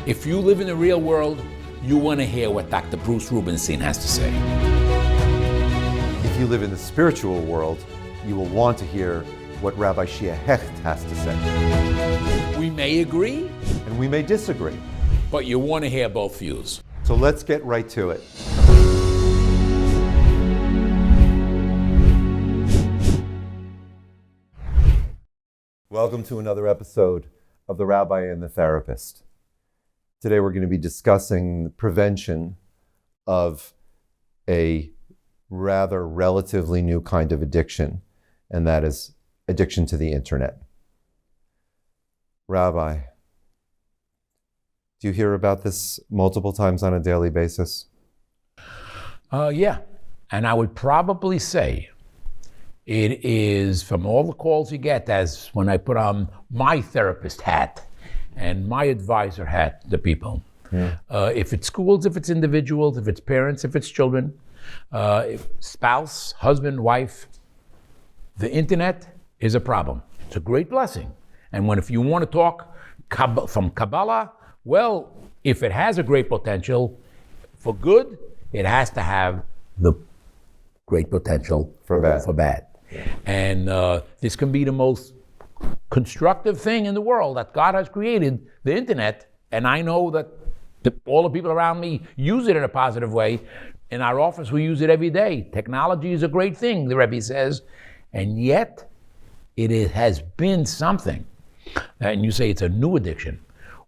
If you live in the real world, you want to hear what Dr. Bruce Rubenstein has to say. If you live in the spiritual world, you will want to hear what Rabbi Shea has to say. We may agree, And we may disagree. but you want to hear both views. So let's get right to it. Welcome to another episode of the Rabbi and the Therapist. Today we're going to be discussing the prevention of a rather relatively new kind of addiction, and that is addiction to the internet. Rabbi, do you hear about this multiple times on a daily basis? Yeah, and I would probably say it is, from all the calls you get, as when I put on my therapist hat and my advisor hat to people. Yeah. If it's schools, if it's individuals, if it's parents, if it's children, if spouse, husband, wife, the internet is a problem. It's a great blessing. And if you want to talk from Kabbalah, well, if it has a great potential for good, it has to have the great potential For bad. For bad. And this can be the most constructive thing in the world that God has created, the internet. And I know that all the people around me use it in a positive way. In our office, we use it every day. Technology is a great thing, the Rebbe says. And yet, it has been something, and you say it's a new addiction,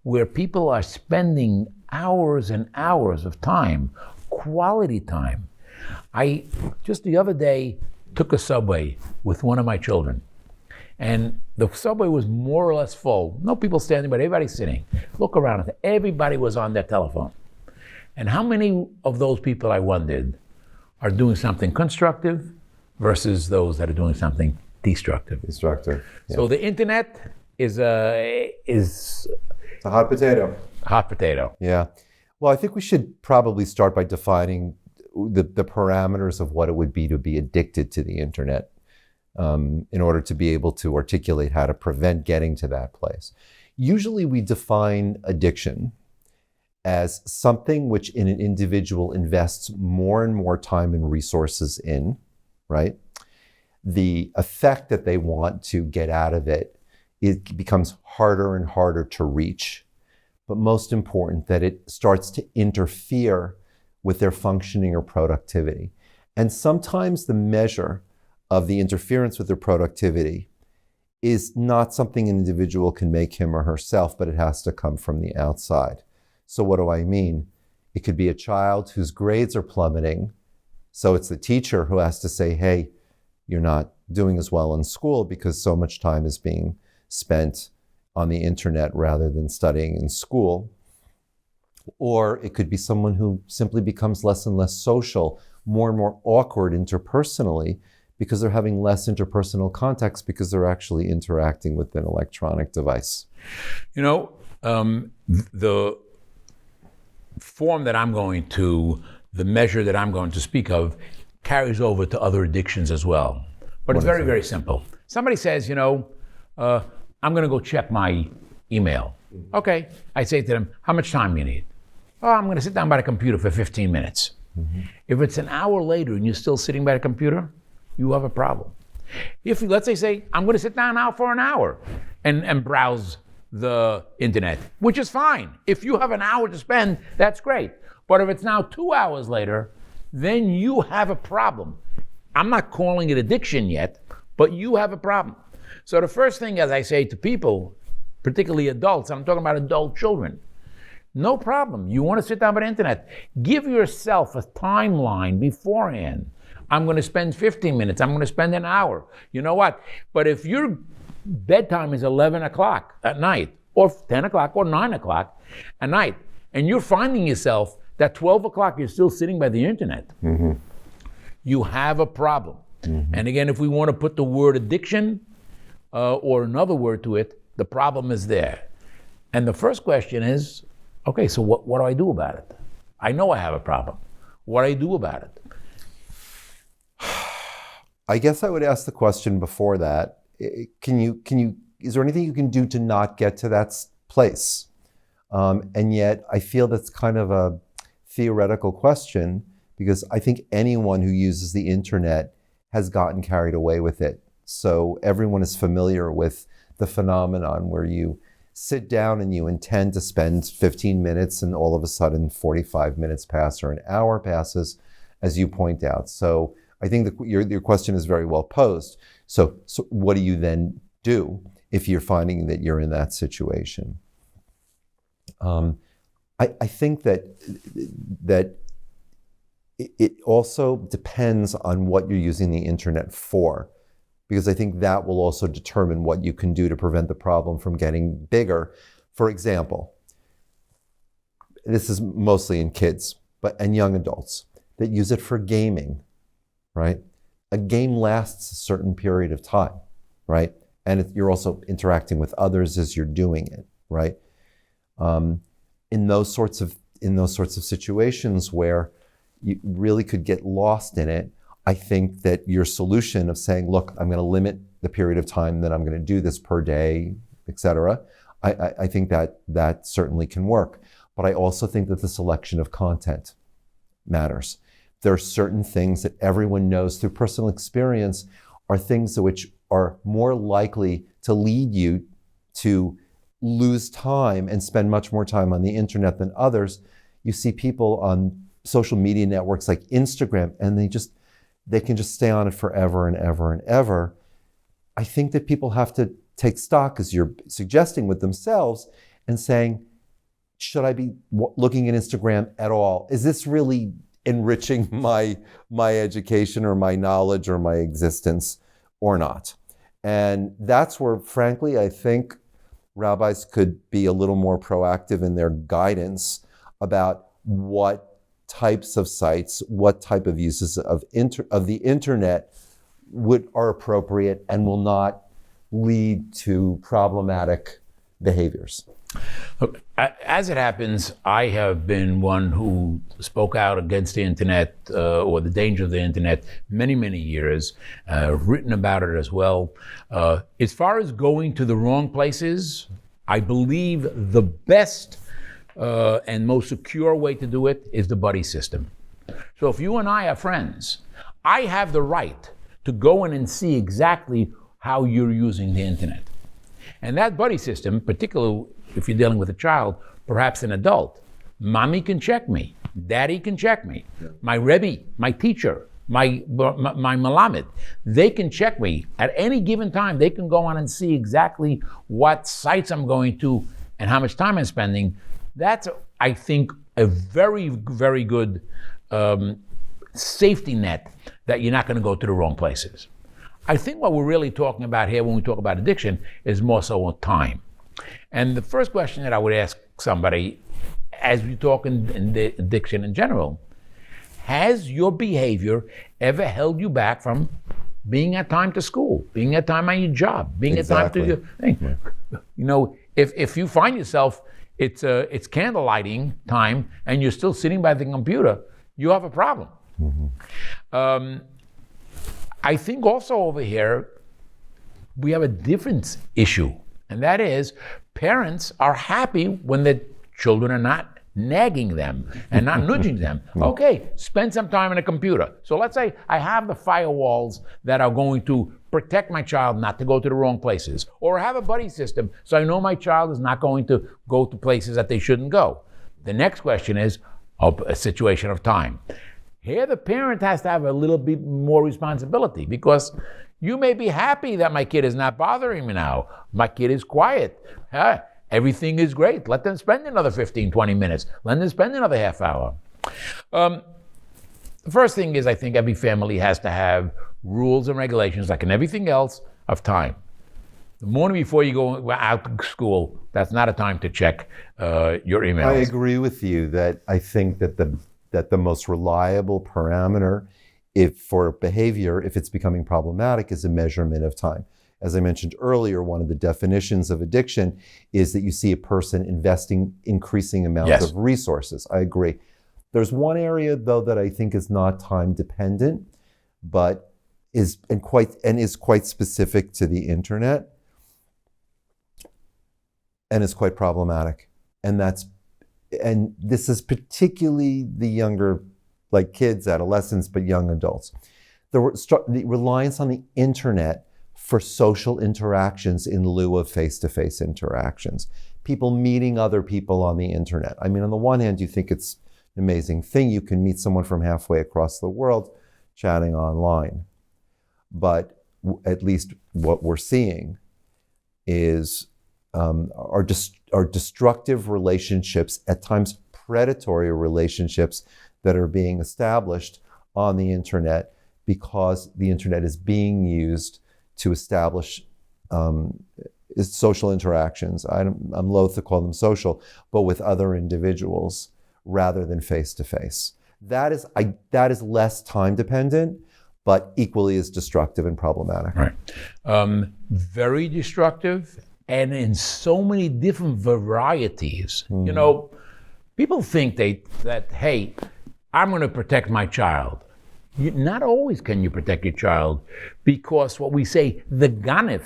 where people are spending hours and hours of time, quality time. I just the other day took a subway with one of my children, and the subway was more or less full. No people standing, but everybody sitting. Look around, everybody was on their telephone. And how many of those people, I wondered, are doing something constructive versus those that are doing something destructive? Destructive. Yeah. So the internet is It's a hot potato. hot potato. Yeah. Well, I think we should probably start by defining the parameters of what it would be to be addicted to the internet, in order to be able to articulate how to prevent getting to that place. Usually we define addiction as something which an individual invests more and more time and resources in, right? The effect that they want to get out of it becomes harder and harder to reach. But most important, that it starts to interfere with their functioning or productivity. And sometimes the measure of the interference with their productivity is not something an individual can make him or herself, but it has to come from the outside. So what do I mean? It could be a child whose grades are plummeting. So it's the teacher who has to say, hey, you're not doing as well in school because so much time is being spent on the internet rather than studying in school. Or it could be someone who simply becomes less and less social, more and more awkward interpersonally, because they're having less interpersonal contacts because they're actually interacting with an electronic device. You know, the form that I'm going to, the measure that I'm going to speak of, carries over to other addictions as well. But it's very, very simple. Somebody says, I'm going to go check my email. Okay. I say to them, how much time do you need? Oh, I'm going to sit down by the computer for 15 minutes. Mm-hmm. If it's an hour later and you're still sitting by the computer, you have a problem. If you, let's say, I'm going to sit down now for an hour and browse the internet, which is fine. If you have an hour to spend, that's great. But if it's now 2 hours later, then you have a problem. I'm not calling it addiction yet, but you have a problem. So the first thing, as I say to people, particularly adults, I'm talking about adult children, no problem. You want to sit down by the internet. Give yourself a timeline beforehand. I'm going to spend 15 minutes. I'm going to spend an hour. You know what? But if your bedtime is 11 o'clock at night, or 10 o'clock, or 9 o'clock at night, and you're finding yourself that 12 o'clock you're still sitting by the internet, mm-hmm. you have a problem. Mm-hmm. And again, if we want to put the word addiction or another word to it, the problem is there. And the first question is, okay, so what do I do about it? I know I have a problem. What do I do about it? I guess I would ask the question before that. Is there anything you can do to not get to that place? And yet I feel that's kind of a theoretical question, because I think anyone who uses the internet has gotten carried away with it. So everyone is familiar with the phenomenon where you sit down and you intend to spend 15 minutes and all of a sudden 45 minutes pass or an hour passes, as you point out. So I think your question is very well posed. So what do you then do if you're finding that you're in that situation? I think that it also depends on what you're using the internet for, because I think that will also determine what you can do to prevent the problem from getting bigger. For example, this is mostly in kids, and young adults that use it for gaming, right? A game lasts a certain period of time, right? And you're also interacting with others as you're doing it, right? In those sorts of situations where you really could get lost in it, I think that your solution of saying, look, I'm going to limit the period of time that I'm going to do this per day, et cetera, I think that certainly can work. But I also think that the selection of content matters. There are certain things that everyone knows through personal experience are things which are more likely to lead you to lose time and spend much more time on the internet than others. You see people on social media networks like Instagram, and they can just stay on it forever and ever and ever. I think that people have to take stock, as you're suggesting, with themselves and saying, should I be looking at Instagram at all? Is this really enriching my education or my knowledge or my existence or not? And that's where, frankly, I think rabbis could be a little more proactive in their guidance about what types of sites, what type of uses of the internet are appropriate and will not lead to problematic behaviors. Look, as it happens, I have been one who spoke out against the internet or the danger of the internet many, many years, written about it as well. As far as going to the wrong places, I believe the best and most secure way to do it is the buddy system. So if you and I are friends, I have the right to go in and see exactly how you're using the internet. And that buddy system, particularly if you're dealing with a child, perhaps an adult, mommy can check me, daddy can check me, my Rebbe, my teacher, my Malamed, they can check me at any given time. They can go on and see exactly what sites I'm going to and how much time I'm spending. That's, I think, a very, very good safety net that you're not going to go to the wrong places. I think what we're really talking about here when we talk about addiction is more so time. And the first question that I would ask somebody, as we talk in the addiction in general, has your behavior ever held you back from being at time to school, being at time on your job, being Exactly. at time to your thing? Yeah. You know, if you find yourself, it's candle lighting time and you're still sitting by the computer, you have a problem. Mm-hmm. I think also over here, we have a different issue, and that is parents are happy when the children are not nagging them and not nudging them. Okay, spend some time on a computer. So let's say I have the firewalls that are going to protect my child not to go to the wrong places, or I have a buddy system so I know my child is not going to go to places that they shouldn't go. The next question is a situation of time. Here the parent has to have a little bit more responsibility, because you may be happy that my kid is not bothering me now. My kid is quiet. Everything is great. Let them spend another 15, 20 minutes. Let them spend another half hour. The first thing is, I think every family has to have rules and regulations, like in everything else, of time. The morning before you go out to school, that's not a time to check your emails. I agree with you that I think that the most reliable parameter for behavior, if it's becoming problematic, is a measurement of time. As I mentioned earlier, one of the definitions of addiction is that you see a person investing increasing amounts of resources. I agree. There's one area, though, that I think is not time dependent, but is quite specific to the internet, and is quite problematic. and this is particularly the younger, like kids, adolescents, but young adults. The reliance on the internet for social interactions in lieu of face-to-face interactions. People meeting other people on the internet. I mean, on the one hand, you think it's an amazing thing. You can meet someone from halfway across the world chatting online. But at least what we're seeing is are destructive relationships, at times predatory relationships that are being established on the internet because the internet is being used to establish social interactions. I'm loath to call them social, but with other individuals rather than face-to-face. That is less time dependent, but equally as destructive and problematic. Right. Very destructive, and in so many different varieties. You know, people think that, hey, I'm going to protect my child. Not always can you protect your child, because what we say, the ganef,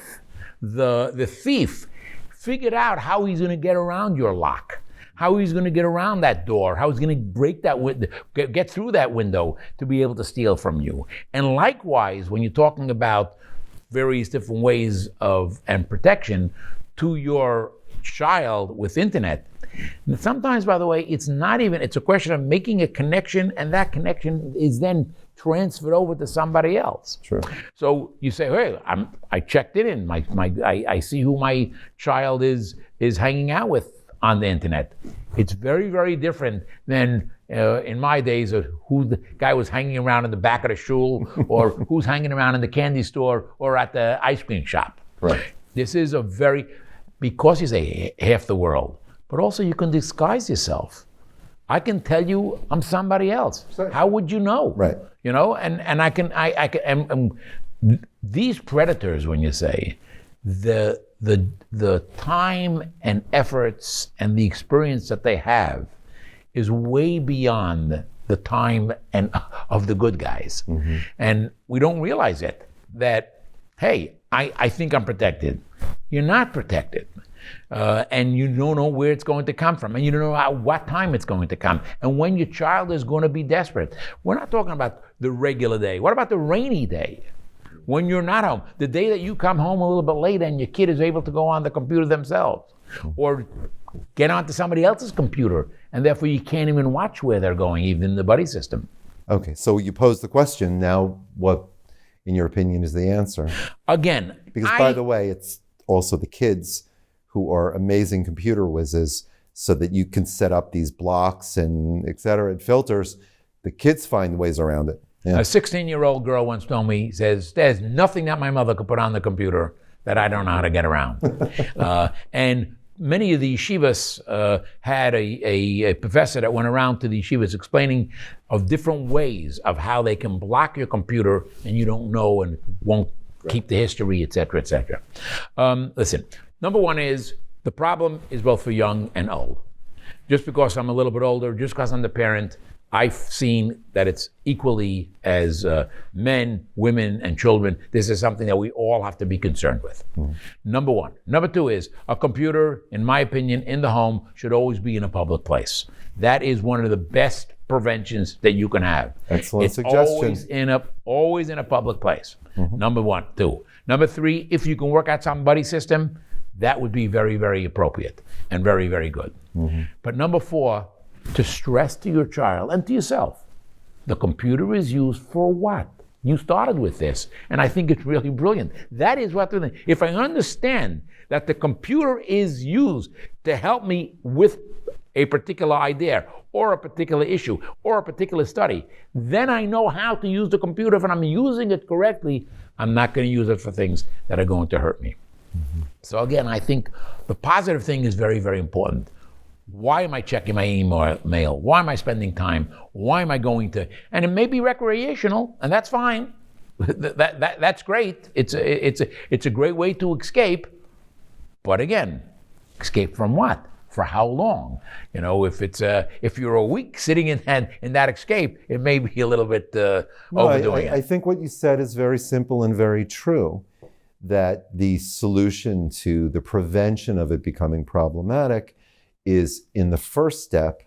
the thief, figured out how he's going to get around your lock, how he's going to get around that door, how he's going to break that window, get through that window to be able to steal from you. And likewise, when you're talking about various different ways of and protection to your child with internet, and sometimes, by the way, it's a question of making a connection, and that connection is then transferred over to somebody else. Sure. So you say, hey, I checked it in. I see who my child is hanging out with on the internet. It's very, very different than in my days of who the guy was hanging around in the back of the shul, or who's hanging around in the candy store or at the ice cream shop. Right. This is because you say half the world, but also you can disguise yourself. I can tell you I'm somebody else. How would you know? Right. You know, and I can these predators, when you say the time and efforts and the experience that they have is way beyond the time and of the good guys. Mm-hmm. And we don't realize it, that, hey, I think I'm protected. You're not protected. And you don't know where it's going to come from, and you don't know what time it's going to come, and when your child is going to be desperate. We're not talking about the regular day. What about the rainy day? When you're not home, the day that you come home a little bit late and your kid is able to go on the computer themselves, or get onto somebody else's computer, and therefore you can't even watch where they're going, even in the buddy system. Okay, so you pose the question. Now, what, in your opinion, is the answer? Again, because by the way, it's also the kids who are amazing computer whizzes, so that you can set up these blocks and et cetera, and filters. The kids find ways around it. Yeah. A 16-year-old girl once told me, says, there's nothing that my mother could put on the computer that I don't know how to get around. And many of the yeshivas had a professor that went around to the yeshivas explaining of different ways of how they can block your computer and you don't know and won't keep the history, et cetera, et cetera. Listen, number one is the problem is both for young and old. Just because I'm a little bit older, just because I'm the parent, I've seen that it's equally as men, women, and children. This is something that we all have to be concerned with. Number one. Number two is a computer, in my opinion, in the home should always be in a public place. That is one of the best preventions that you can have. Excellent it's suggestion. Always in a public place. Number one. Two. Number three, if you can work out some buddy system, that would be very, very appropriate and very, very good. But number four, to stress to your child and to yourself, the computer is used for what? You started with this, and I think it's really brilliant. That is what, if I understand that the computer is used to help me with a particular idea or a particular issue or a particular study, then I know how to use the computer. If I'm using it correctly, I'm not going to use it for things that are going to hurt me. So again, I think the positive thing is very, very important. Why am I checking my email? Why am I spending time? Why am I going to? And it may be recreational, and that's fine. That's great. It's a great way to escape. But again, escape from what? For how long? You know, if you're a week sitting in that escape, it may be a little bit overdoing it. I think what you said is very simple and very true. That the solution to the prevention of it becoming problematic is, in the first step,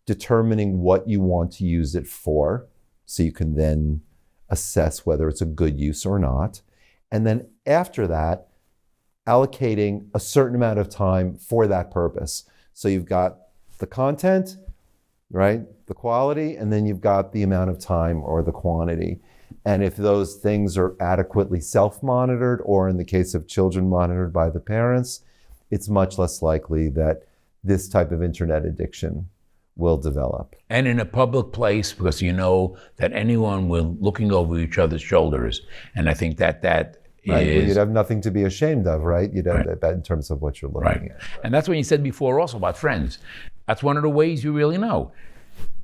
determining what you want to use it for, so you can then assess whether it's a good use or not. And then after that, allocating a certain amount of time for that purpose. So you've got the content, right? The quality, and then you've got the amount of time or the quantity. And if those things are adequately self-monitored, or in the case of children monitored by the parents, it's much less likely that this type of internet addiction will develop. And in a public place, because you know that anyone will looking over each other's shoulders. And I think that Right. is... Well, you'd have nothing to be ashamed of, right? You'd have that in terms of what you're looking at. And that's what you said before also about friends. That's one of the ways you really know.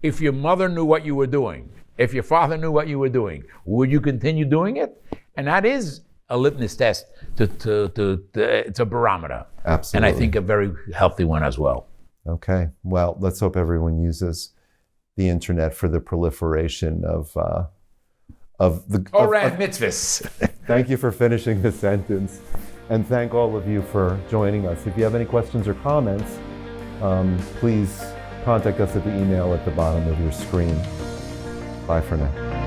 If your mother knew what you were doing, if your father knew what you were doing, would you continue doing it? And that is a litmus test. It's a barometer. Absolutely. And I think a very healthy one as well. Okay. Well, let's hope everyone uses the internet for the proliferation of the Torah and mitzvahs. Thank you for finishing the sentence, and thank all of you for joining us. If you have any questions or comments, please contact us at the email at the bottom of your screen. Bye for now.